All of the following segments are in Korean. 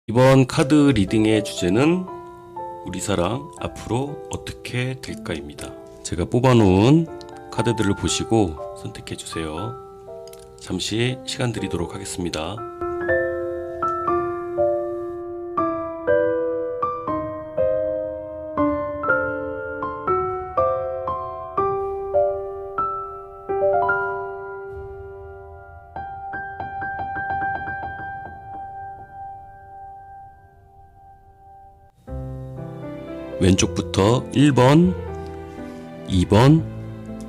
이번 카드 리딩의 주제는 우리 사랑 앞으로 어떻게 될까입니다. 제가 뽑아놓은 카드들을 보시고 선택해주세요. 잠시 시간 드리도록 하겠습니다. 왼쪽부터 1번, 2번,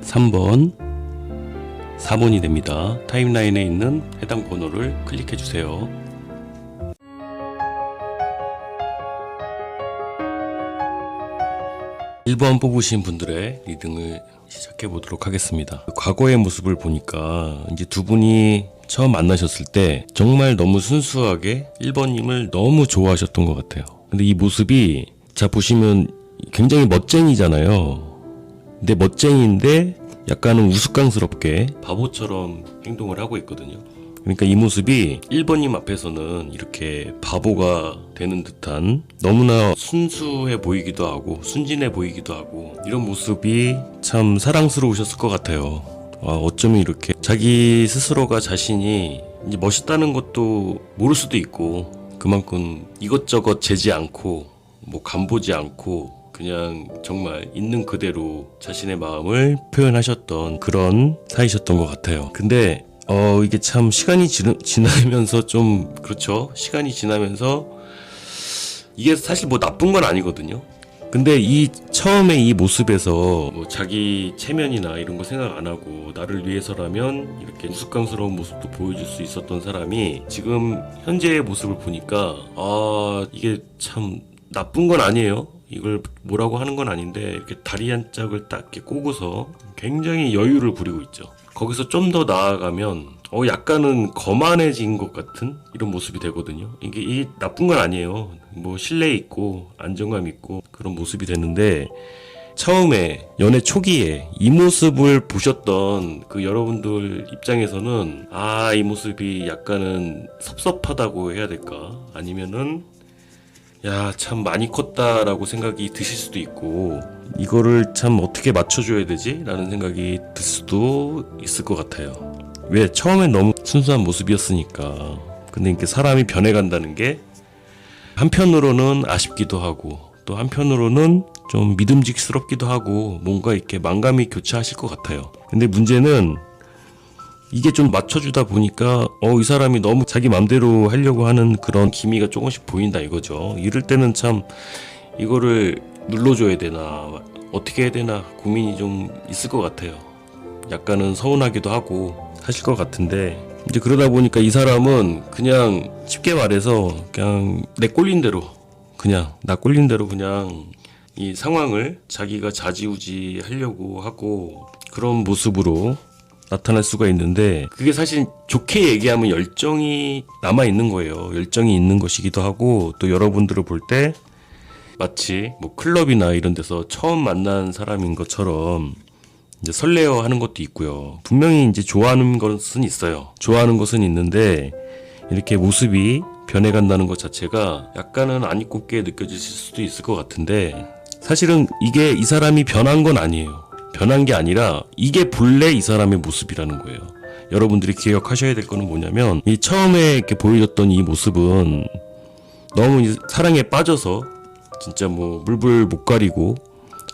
3번, 4번이 됩니다. 타임라인에 있는 해당 번호를 클릭해주세요. (1번) 뽑으신 분들의 리딩을 시작해 보도록 하겠습니다. 과거의 모습을 보니까 이제 두 분이 처음 만나셨을 때 정말 너무 순수하게 1번님을 너무 좋아하셨던 것 같아요. 근데 이 모습이 자 보시면 굉장히 멋쟁이잖아요. 근데 멋쟁이인데 약간은 우스꽝스럽게 바보처럼 행동을 하고 있거든요. 그러니까 이 모습이 1번님 앞에서는 이렇게 바보가 되는 듯한 너무나 순수해 보이기도 하고 순진해 보이기도 하고 이런 모습이 참 사랑스러우셨을 것 같아요. 어쩌면 이렇게 자기 스스로가 자신이 이제 멋있다는 것도 모를 수도 있고 그만큼 이것저것 재지 않고 뭐 간보지 않고 그냥 정말 있는 그대로 자신의 마음을 표현하셨던 그런 사이셨던 것 같아요. 근데 이게 참 시간이 지나면서 좀 그렇죠. 시간이 지나면서 이게 사실 뭐 나쁜 건 아니거든요. 근데 이 처음에 이 모습에서 뭐 자기 체면이나 이런 거 생각 안 하고 나를 위해서라면 이렇게 우스꽝스러운 모습도 보여줄 수 있었던 사람이 지금 현재의 모습을 보니까 이게 참 나쁜 건 아니에요. 이걸 뭐라고 하는 건 아닌데 이렇게 다리 한 짝을 딱 이렇게 꼬고서 굉장히 여유를 부리고 있죠. 거기서 좀 더 나아가면 약간은 거만해진 것 같은 이런 모습이 되거든요. 이게 나쁜 건 아니에요. 뭐 신뢰 있고 안정감 있고 그런 모습이 되는데 처음에 연애 초기에 이 모습을 보셨던 그 여러분들 입장에서는 이 모습이 약간은 섭섭하다고 해야 될까? 아니면은 참 많이 컸다라고 생각이 드실 수도 있고 이거를 참 어떻게 맞춰줘야 되지? 라는 생각이 들 수도 있을 것 같아요. 왜? 처음엔 너무 순수한 모습이었으니까. 근데 이렇게 사람이 변해간다는 게 한편으로는 아쉽기도 하고 또 한편으로는 좀 믿음직스럽기도 하고 뭔가 이렇게 만감이 교차하실 것 같아요. 근데 문제는 이게 좀 맞춰주다 보니까 이 사람이 너무 자기 맘대로 하려고 하는 그런 기미가 조금씩 보인다 이거죠. 이럴 때는 참 이거를 눌러줘야 되나 어떻게 해야 되나 고민이 좀 있을 것 같아요. 약간은 서운하기도 하고 하실 것 같은데 이제 그러다 보니까 이 사람은 그냥 쉽게 말해서 그냥 내 꼴린 대로 그냥 나 꼴린 대로 그냥 이 상황을 자기가 좌지우지 하려고 하고 그런 모습으로 나타날 수가 있는데 그게 사실 좋게 얘기하면 열정이 남아있는 거예요. 열정이 있는 것이기도 하고 또 여러분들을 볼 때 마치 뭐 클럽이나 이런 데서 처음 만난 사람인 것처럼 이제 설레어 하는 것도 있고요. 분명히 이제 좋아하는 것은 있어요. 좋아하는 것은 있는데 이렇게 모습이 변해간다는 것 자체가 약간은 안 이꼽게 느껴지실 수도 있을 것 같은데 사실은 이게 이 사람이 변한 건 아니에요. 변한 게 아니라 이게 본래 이 사람의 모습이라는 거예요. 여러분들이 기억하셔야 될 거는 뭐냐면 이 처음에 이렇게 보여줬던 이 모습은 너무 사랑에 빠져서 진짜 뭐 물불 못 가리고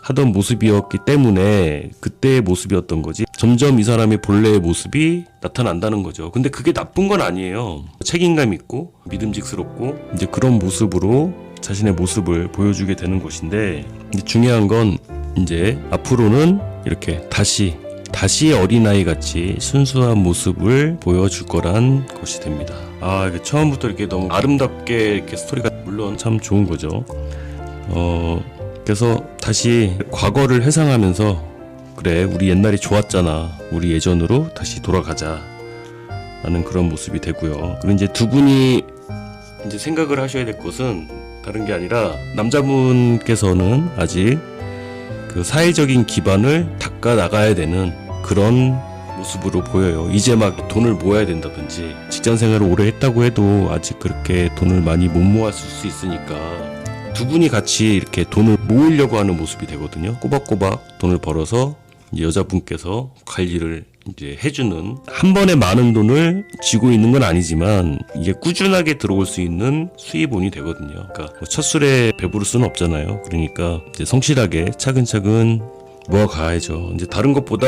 하던 모습이었기 때문에 그때의 모습이었던 거지 점점 이 사람의 본래의 모습이 나타난다는 거죠. 근데 그게 나쁜 건 아니에요. 책임감 있고 믿음직스럽고 이제 그런 모습으로 자신의 모습을 보여주게 되는 것인데 중요한 건 이제 앞으로는 이렇게 다시 어린아이 같이 순수한 모습을 보여줄 거란 것이 됩니다. 이게 처음부터 이렇게 너무 아름답게 이렇게 스토리가 물론 참 좋은 거죠. 그래서 다시 과거를 회상하면서 그래 우리 옛날이 좋았잖아. 우리 예전으로 다시 돌아가자. 라는 그런 모습이 되고요. 그리고 이제 두 분이 이제 생각을 하셔야 될 것은 다른 게 아니라 남자분께서는 아직 그 사회적인 기반을 닦아 나가야 되는 그런 모습으로 보여요. 이제 막 돈을 모아야 된다든지 직장 생활을 오래 했다고 해도 아직 그렇게 돈을 많이 못 모았을 수 있으니까 두 분이 같이 이렇게 돈을 모으려고 하는 모습이 되거든요. 꼬박꼬박 돈을 벌어서 이제 여자분께서 관리를 이제 해주는, 한 번에 많은 돈을 쥐고 있는 건 아니지만 이게 꾸준하게 들어올 수 있는 수입원이 되거든요. 그러니까 뭐 첫 술에 배부를 수는 없잖아요. 그러니까 이제 성실하게 차근차근 모아가야죠. 이제 다른 것보다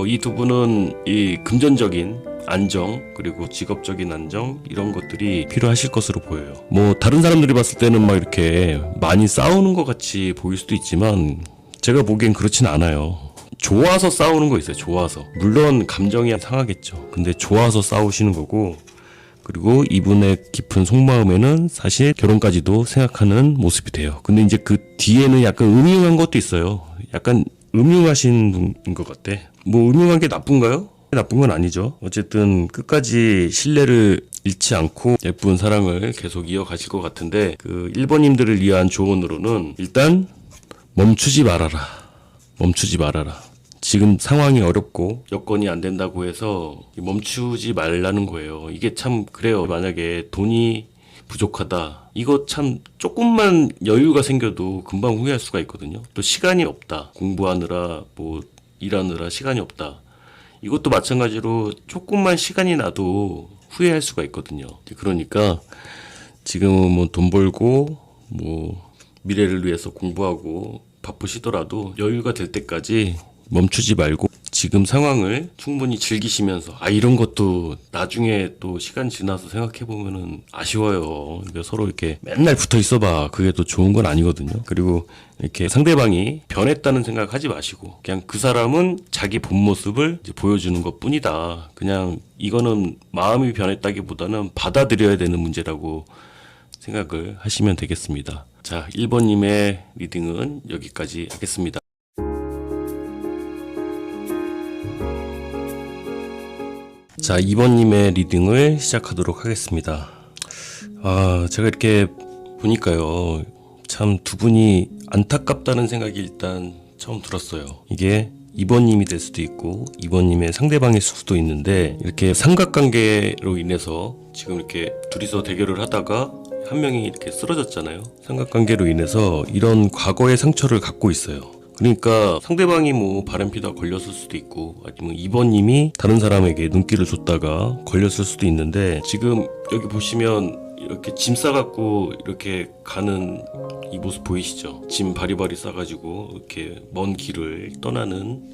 이 두 분은 이 금전적인 안정, 그리고 직업적인 안정, 이런 것들이 필요하실 것으로 보여요. 뭐 다른 사람들이 봤을 때는 막 이렇게 많이 싸우는 것 같이 보일 수도 있지만 제가 보기엔 그렇진 않아요. 좋아서 싸우는 거 있어요. 좋아서. 물론 감정이 상하겠죠. 근데 좋아서 싸우시는 거고, 그리고 이분의 깊은 속마음에는 사실 결혼까지도 생각하는 모습이 돼요. 근데 이제 그 뒤에는 약간 음흉한 것도 있어요. 약간 음흉하신 분인 것 같아. 뭐 음흉한 게 나쁜가요? 나쁜 건 아니죠. 어쨌든 끝까지 신뢰를 잃지 않고 예쁜 사랑을 계속 이어가실 것 같은데, 그 1번님들을 위한 조언으로는 일단 멈추지 말아라. 멈추지 말아라. 지금 상황이 어렵고 여건이 안 된다고 해서 멈추지 말라는 거예요. 이게 참 그래요. 만약에 돈이 부족하다, 이거 참 조금만 여유가 생겨도 금방 후회할 수가 있거든요. 또 시간이 없다, 공부하느라 뭐 일하느라 시간이 없다, 이것도 마찬가지로 조금만 시간이 나도 후회할 수가 있거든요. 그러니까 지금은 뭐 돈 벌고 뭐 미래를 위해서 공부하고 바쁘시더라도 여유가 될 때까지 멈추지 말고 지금 상황을 충분히 즐기시면서, 이런 것도 나중에 또 시간 지나서 생각해보면은 아쉬워요. 그러니까 서로 이렇게 맨날 붙어 있어봐, 그게 또 좋은 건 아니거든요. 그리고 이렇게 상대방이 변했다는 생각 하지 마시고 그냥 그 사람은 자기 본 모습을 이제 보여주는 것 뿐이다. 그냥 이거는 마음이 변했다기보다는 받아들여야 되는 문제라고 생각을 하시면 되겠습니다. 자, 1번님의 리딩은 여기까지 하겠습니다. 자, 2번님의 리딩을 시작하도록 하겠습니다. 제가 이렇게 보니까요, 참 두 분이 안타깝다는 생각이 일단 처음 들었어요. 이게 2번님이 될 수도 있고 2번님의 상대방일 수도 있는데, 이렇게 삼각관계로 인해서 지금 이렇게 둘이서 대결을 하다가 한 명이 이렇게 쓰러졌잖아요. 삼각관계로 인해서 이런 과거의 상처를 갖고 있어요. 그러니까 상대방이 뭐 바람피다 걸렸을 수도 있고, 아니면 2번님이 다른 사람에게 눈길을 줬다가 걸렸을 수도 있는데, 지금 여기 보시면 이렇게 짐 싸갖고 이렇게 가는 이 모습 보이시죠? 짐 바리바리 싸가지고 이렇게 먼 길을 떠나는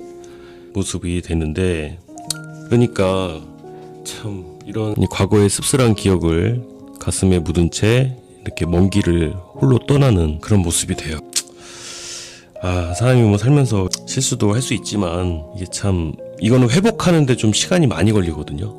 모습이 되는데, 그러니까 참 이런 과거의 씁쓸한 기억을 가슴에 묻은 채 이렇게 먼 길을 홀로 떠나는 그런 모습이 돼요. 사람이 뭐 살면서 실수도 할 수 있지만 이게 참, 이거는 회복하는데 좀 시간이 많이 걸리거든요.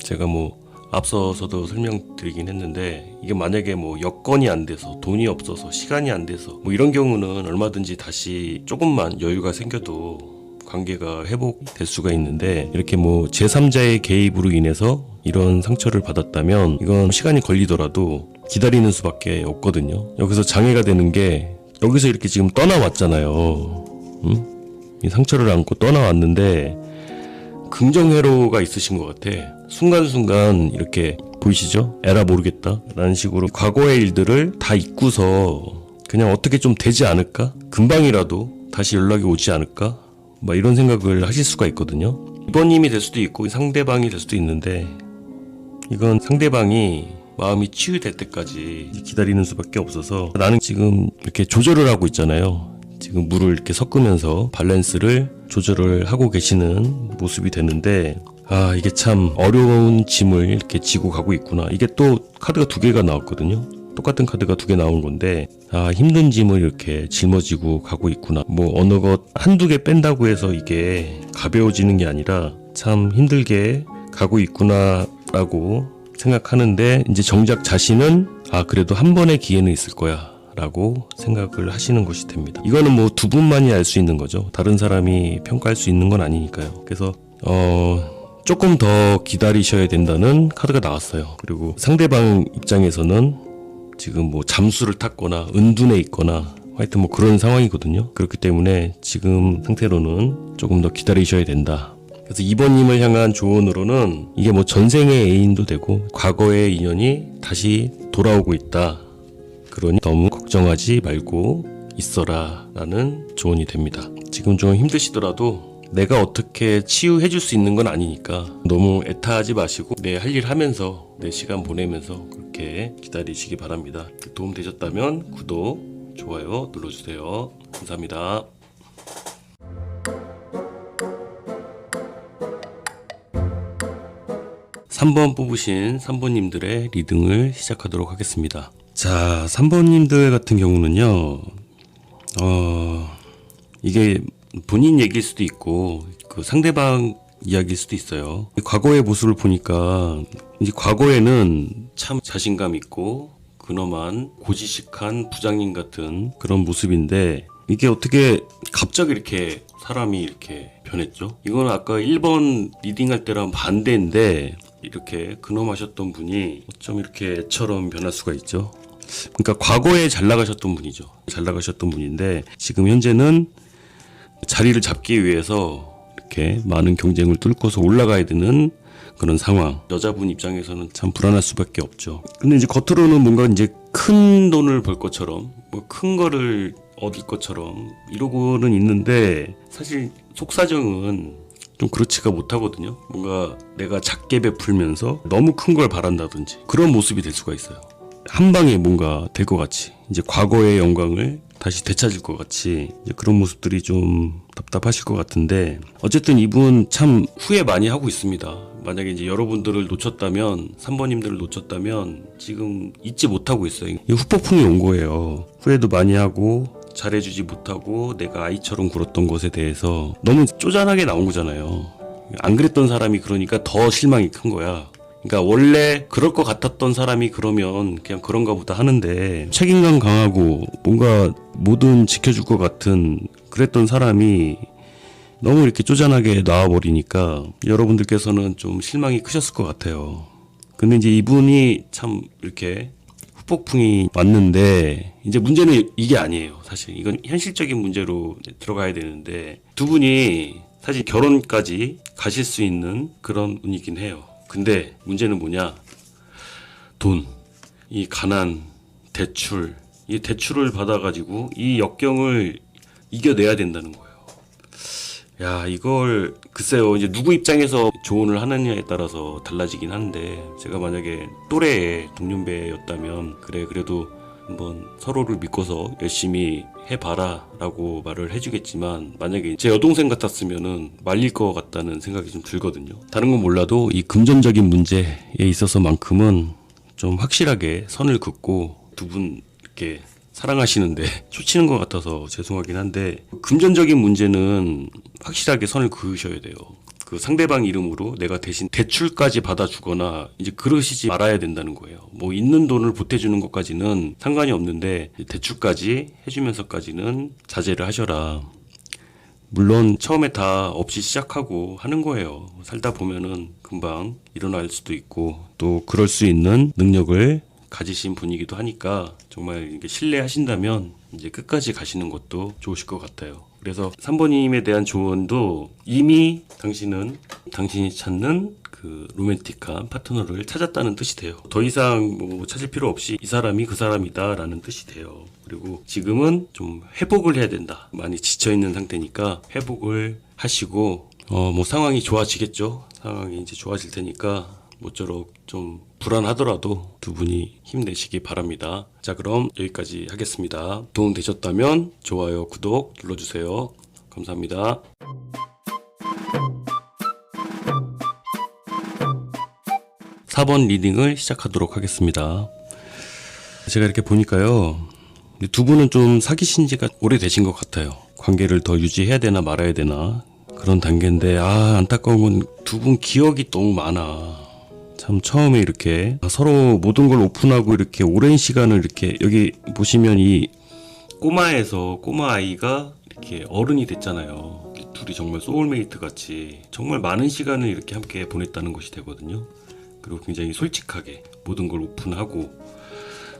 제가 뭐 앞서서도 설명드리긴 했는데, 이게 만약에 뭐 여건이 안 돼서, 돈이 없어서, 시간이 안 돼서 뭐 이런 경우는 얼마든지 다시 조금만 여유가 생겨도 관계가 회복될 수가 있는데, 이렇게 뭐 제3자의 개입으로 인해서 이런 상처를 받았다면 이건 시간이 걸리더라도 기다리는 수밖에 없거든요. 여기서 장애가 되는 게, 여기서 이렇게 지금 떠나왔잖아요. 이 상처를 안고 떠나왔는데 긍정회로가 있으신 것 같아. 순간순간 이렇게 보이시죠? 에라 모르겠다 라는 식으로 과거의 일들을 다 잊고서 그냥 어떻게 좀 되지 않을까? 금방이라도 다시 연락이 오지 않을까? 막 이런 생각을 하실 수가 있거든요. 2번님이 될 수도 있고 상대방이 될 수도 있는데, 이건 상대방이 마음이 치유될 때까지 기다리는 수밖에 없어서, 나는 지금 이렇게 조절을 하고 있잖아요. 지금 물을 이렇게 섞으면서 밸런스를 조절을 하고 계시는 모습이 되는데, 이게 참 어려운 짐을 이렇게 지고 가고 있구나. 이게 또 카드가 2개가 나왔거든요. 똑같은 카드가 2개 나온 건데, 힘든 짐을 이렇게 짊어지고 가고 있구나. 뭐 어느 것 한두 개 뺀다고 해서 이게 가벼워지는 게 아니라 참 힘들게 가고 있구나 라고 생각하는데, 이제 정작 자신은 그래도 한 번의 기회는 있을 거야 라고 생각을 하시는 것이 됩니다. 이거는 뭐 두 분만이 알 수 있는 거죠. 다른 사람이 평가할 수 있는 건 아니니까요. 그래서 조금 더 기다리셔야 된다는 카드가 나왔어요. 그리고 상대방 입장에서는 지금 뭐 잠수를 탔거나 은둔해 있거나 하여튼 뭐 그런 상황이거든요. 그렇기 때문에 지금 상태로는 조금 더 기다리셔야 된다. 그래서 2번님을 향한 조언으로는 이게 뭐 전생의 애인도 되고 과거의 인연이 다시 돌아오고 있다. 그러니 너무 걱정하지 말고 있어라 라는 조언이 됩니다. 지금 좀 힘드시더라도 내가 어떻게 치유해 줄 수 있는 건 아니니까 너무 애타하지 마시고 내 할 일 하면서 내 시간 보내면서 그렇게 기다리시기 바랍니다. 도움 되셨다면 구독, 좋아요 눌러주세요. 감사합니다. 3번 뽑으신 3번님들의 리딩을 시작하도록 하겠습니다. 자, 3번님들 같은 경우는요, 이게 본인 얘기일 수도 있고, 그 상대방 이야기일 수도 있어요. 과거의 모습을 보니까, 이제 과거에는 참 자신감 있고, 근엄한, 고지식한 부장님 같은 그런 모습인데, 이게 어떻게 갑자기 이렇게 사람이 이렇게 변했죠? 이건 아까 1번 리딩할 때랑 반대인데, 이렇게 근엄하셨던 분이 어쩜 이렇게 애처럼 변할 수가 있죠? 그러니까 과거에 잘 나가셨던 분이죠. 잘 나가셨던 분인데 지금 현재는 자리를 잡기 위해서 이렇게 많은 경쟁을 뚫고서 올라가야 되는 그런 상황. 여자분 입장에서는 참 불안할 수밖에 없죠. 근데 이제 겉으로는 뭔가 이제 큰 돈을 벌 것처럼 뭐 큰 거를 얻을 것처럼 이러고는 있는데 사실 속사정은 좀 그렇지가 못하거든요. 뭔가 내가 작게 베풀면서 너무 큰 걸 바란다든지 그런 모습이 될 수가 있어요. 한 방에 뭔가 될 것 같이 이제 과거의 영광을 다시 되찾을 것 같이 이제 그런 모습들이 좀 답답하실 것 같은데 어쨌든 이분 참 후회 많이 하고 있습니다. 만약에 이제 여러분들을 놓쳤다면 3번님들을 놓쳤다면 지금 잊지 못하고 있어요. 이 후폭풍이 온 거예요. 후회도 많이 하고 잘해주지 못하고 내가 아이처럼 굴었던 것에 대해서 너무 쪼잔하게 나온 거잖아요. 안 그랬던 사람이 그러니까 더 실망이 큰 거야. 그러니까 원래 그럴 것 같았던 사람이 그러면 그냥 그런가 보다 하는데 책임감 강하고 뭔가 뭐든 지켜줄 것 같은 그랬던 사람이 너무 이렇게 쪼잔하게 나와버리니까 여러분들께서는 좀 실망이 크셨을 것 같아요. 근데 이제 이분이 참 이렇게 후폭풍이 왔는데 이제 문제는 이게 아니에요. 사실 이건 현실적인 문제로 들어가야 되는데 두 분이 사실 결혼까지 가실 수 있는 그런 분이긴 해요. 근데 문제는 뭐냐? 돈, 이 가난, 대출, 이 대출을 받아가지고 이 역경을 이겨내야 된다는 거예요. 야, 이걸 글쎄요. 이제 누구 입장에서 조언을 하느냐에 따라서 달라지긴 한데 제가 만약에 또래의 동년배였다면 그래 그래도 한번 서로를 믿고서 열심히 해봐라 라고 말을 해주겠지만 만약에 제 여동생 같았으면은 말릴 것 같다는 생각이 좀 들거든요. 다른 건 몰라도 이 금전적인 문제에 있어서만큼은 좀 확실하게 선을 긋고 두 분 이렇게 사랑하시는데 초치는 것 같아서 죄송하긴 한데 금전적인 문제는 확실하게 선을 그으셔야 돼요. 그 상대방 이름으로 내가 대신 대출까지 받아주거나 이제 그러시지 말아야 된다는 거예요. 뭐 있는 돈을 보태주는 것까지는 상관이 없는데 대출까지 해주면서까지는 자제를 하셔라. 물론 처음에 다 없이 시작하고 하는 거예요. 살다 보면은 금방 일어날 수도 있고 또 그럴 수 있는 능력을 가지신 분이기도 하니까 정말 이게 신뢰하신다면 이제 끝까지 가시는 것도 좋으실 것 같아요. 그래서 3번님에 대한 조언도 이미 당신은 당신이 찾는 그 로맨틱한 파트너를 찾았다는 뜻이 돼요. 더 이상 뭐 찾을 필요 없이 이 사람이 그 사람이다 라는 뜻이 돼요. 그리고 지금은 좀 회복을 해야 된다. 많이 지쳐있는 상태니까 회복을 하시고 뭐 상황이 좋아지겠죠. 상황이 이제 좋아질 테니까 모쪼록 좀 불안하더라도 두 분이 힘내시기 바랍니다. 자, 그럼 여기까지 하겠습니다. 도움 되셨다면 좋아요, 구독 눌러주세요. 감사합니다. (4번) 리딩을 시작하도록 하겠습니다. 제가 이렇게 보니까요, 두 분은 좀 사귀신 지가 오래되신 것 같아요. 관계를 더 유지해야 되나 말아야 되나 그런 단계인데 안타까운 건 두 분 기억이 너무 많아. 참 처음에 이렇게 서로 모든 걸 오픈하고 이렇게 오랜 시간을 이렇게 여기 보시면 이 꼬마에서 꼬마 아이가 이렇게 어른이 됐잖아요. 둘이 정말 소울메이트 같이 정말 많은 시간을 이렇게 함께 보냈다는 것이 되거든요. 그리고 굉장히 솔직하게 모든 걸 오픈하고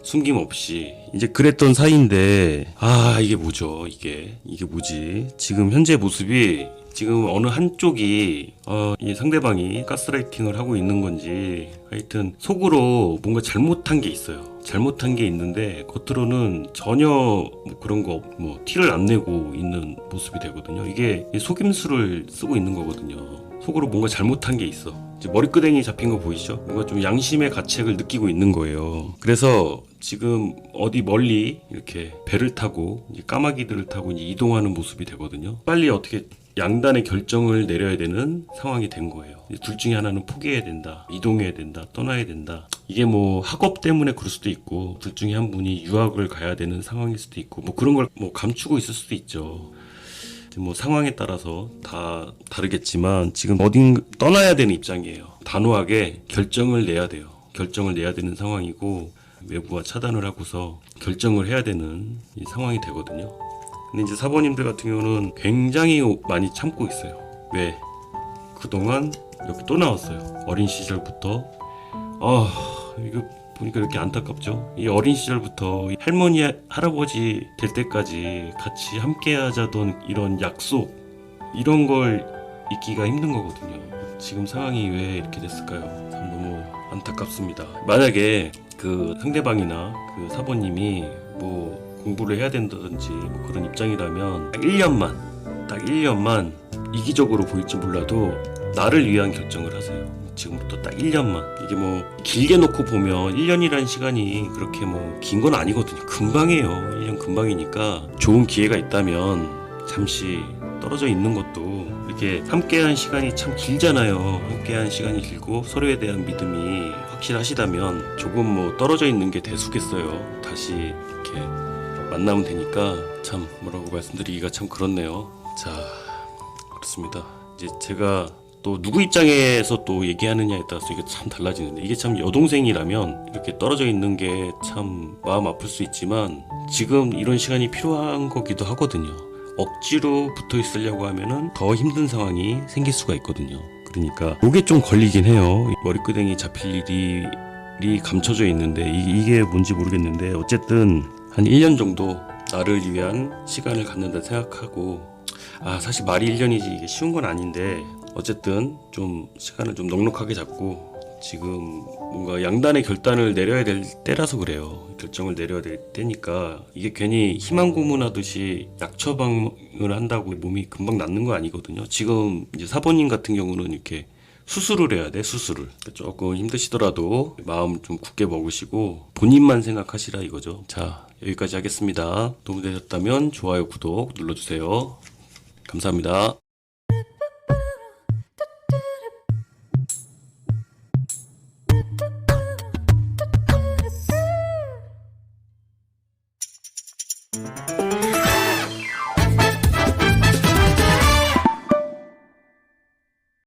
숨김없이 이제 그랬던 사이인데 이게 뭐죠? 이게 뭐지? 지금 현재 모습이 지금 어느 한쪽이 이 상대방이 가스라이팅을 하고 있는 건지 하여튼 속으로 뭔가 잘못한 게 있어요. 잘못한 게 있는데 겉으로는 전혀 뭐 그런 거 뭐 티를 안 내고 있는 모습이 되거든요. 이게 속임수를 쓰고 있는 거거든요. 속으로 뭔가 잘못한 게 있어. 이제 머리끄댕이 잡힌 거 보이시죠? 뭔가 좀 양심의 가책을 느끼고 있는 거예요. 그래서 지금 어디 멀리 이렇게 배를 타고 이제 까마귀들을 타고 이제 이동하는 모습이 되거든요. 빨리 어떻게 양단의 결정을 내려야 되는 상황이 된 거예요. 둘 중에 하나는 포기해야 된다, 이동해야 된다, 떠나야 된다. 이게 뭐 학업 때문에 그럴 수도 있고, 둘 중에 한 분이 유학을 가야 되는 상황일 수도 있고, 뭐 그런 걸 뭐 감추고 있을 수도 있죠. 뭐 상황에 따라서 다 다르겠지만 지금 어딘 떠나야 되는 입장이에요. 단호하게 결정을 내야 돼요. 결정을 내야 되는 상황이고 외부와 차단을 하고서 결정을 해야 되는 이 상황이 되거든요. 근데 이제 사모님들 같은 경우는 굉장히 많이 참고 있어요. 왜? 그동안 여기 또 나왔어요. 어린 시절부터 이거 보니까 이렇게 안타깝죠. 이 어린 시절부터 할머니 할아버지 될 때까지 같이 함께 하자던 이런 약속, 이런 걸 잊기가 힘든 거거든요. 지금 상황이 왜 이렇게 됐을까요? 참 너무 안타깝습니다. 만약에 그 상대방이나 그 사모님이 뭐 공부를 해야 된다든지 뭐 그런 입장이라면 딱 1년만 이기적으로 보일지 몰라도 나를 위한 결정을 하세요. 지금부터 딱 1년만. 이게 뭐 길게 놓고 보면 1년이라는 시간이 그렇게 뭐 긴 건 아니거든요. 금방이에요. 1년 금방이니까 좋은 기회가 있다면 잠시 떨어져 있는 것도, 이렇게 함께한 시간이 참 길잖아요. 함께한 시간이 길고 서로에 대한 믿음이 확실하시다면 조금 뭐 떨어져 있는 게 대수겠어요. 다시 이렇게 만나면 되니까. 참 뭐라고 말씀드리기가 참 그렇네요. 자, 그렇습니다. 이제 제가 또 누구 입장에서 또 얘기하느냐에 따라서 이게 참 달라지는데, 이게 참 여동생이라면 이렇게 떨어져 있는 게 참 마음 아플 수 있지만 지금 이런 시간이 필요한 거기도 하거든요. 억지로 붙어 있으려고 하면은 더 힘든 상황이 생길 수가 있거든요. 그러니까 이게 좀 걸리긴 해요. 머리끄댕이 잡힐 일이 감춰져 있는데 이게 뭔지 모르겠는데, 어쨌든 한 1년 정도 나를 위한 시간을 갖는다 생각하고, 사실 말이 1년이지 이게 쉬운 건 아닌데 어쨌든 좀 시간을 좀 넉넉하게 잡고, 지금 뭔가 양단의 결단을 내려야 될 때라서 그래요. 결정을 내려야 될 때니까. 이게 괜히 희망 고문하듯이 약 처방을 한다고 몸이 금방 낫는 거 아니거든요. 지금 이제 사모님 같은 경우는 이렇게 수술을 해야 돼. 수술을. 조금 힘드시더라도 마음 좀 굳게 먹으시고 본인만 생각하시라 이거죠. 자, 여기까지 하겠습니다. 도움되셨다면 좋아요, 구독 눌러주세요. 감사합니다. Thank you.